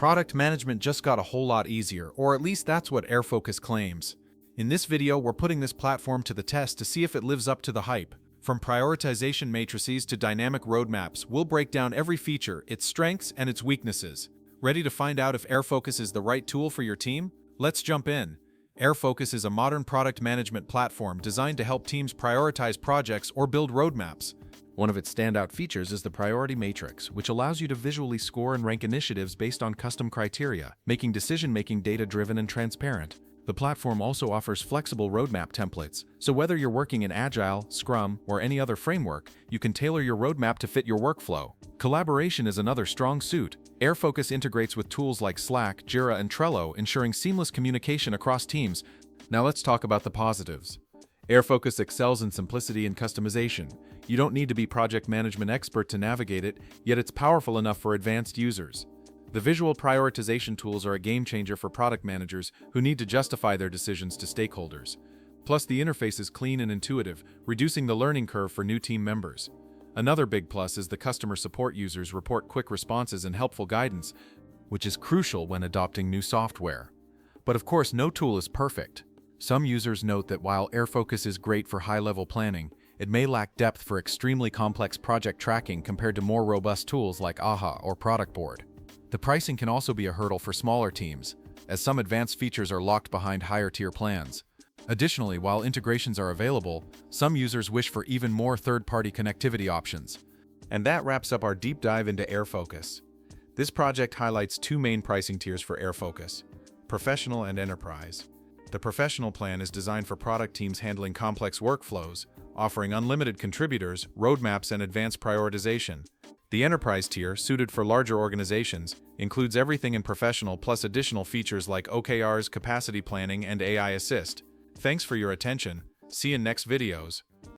Product management just got a whole lot easier, or at least that's what Airfocus claims. In this video, we're putting this platform to the test to see if it lives up to the hype. From prioritization matrices to dynamic roadmaps, we'll break down every feature, its strengths, and its weaknesses. Ready to find out if Airfocus is the right tool for your team? Let's jump in. Airfocus is a modern product management platform designed to help teams prioritize projects or build roadmaps. One of its standout features is the priority matrix, which allows you to visually score and rank initiatives based on custom criteria, making decision-making data-driven and transparent. The platform also offers flexible roadmap templates, so whether you're working in Agile, Scrum, or any other framework, you can tailor your roadmap to fit your workflow. Collaboration is another strong suit. Airfocus integrates with tools like Slack, Jira, and Trello, ensuring seamless communication across teams. Now let's talk about the positives. Airfocus excels in simplicity and customization. You don't need to be project management expert to navigate it, yet it's powerful enough for advanced users. The visual prioritization tools are a game changer for product managers who need to justify their decisions to stakeholders. Plus, the interface is clean and intuitive, reducing the learning curve for new team members. Another big plus is the customer support users report quick responses and helpful guidance, which is crucial when adopting new software. But of course, no tool is perfect. Some users note that while Airfocus is great for high-level planning, it may lack depth for extremely complex project tracking compared to more robust tools like AHA or Product Board. The pricing can also be a hurdle for smaller teams, as some advanced features are locked behind higher-tier plans. Additionally, while integrations are available, some users wish for even more third-party connectivity options. And that wraps up our deep dive into Airfocus. This project highlights two main pricing tiers for Airfocus: Professional and Enterprise. The Professional plan is designed for product teams handling complex workflows, offering unlimited contributors, roadmaps, and advanced prioritization. The Enterprise tier, suited for larger organizations, includes everything in Professional plus additional features like OKRs, capacity planning, and AI Assist. Thanks for your attention. See you in next videos.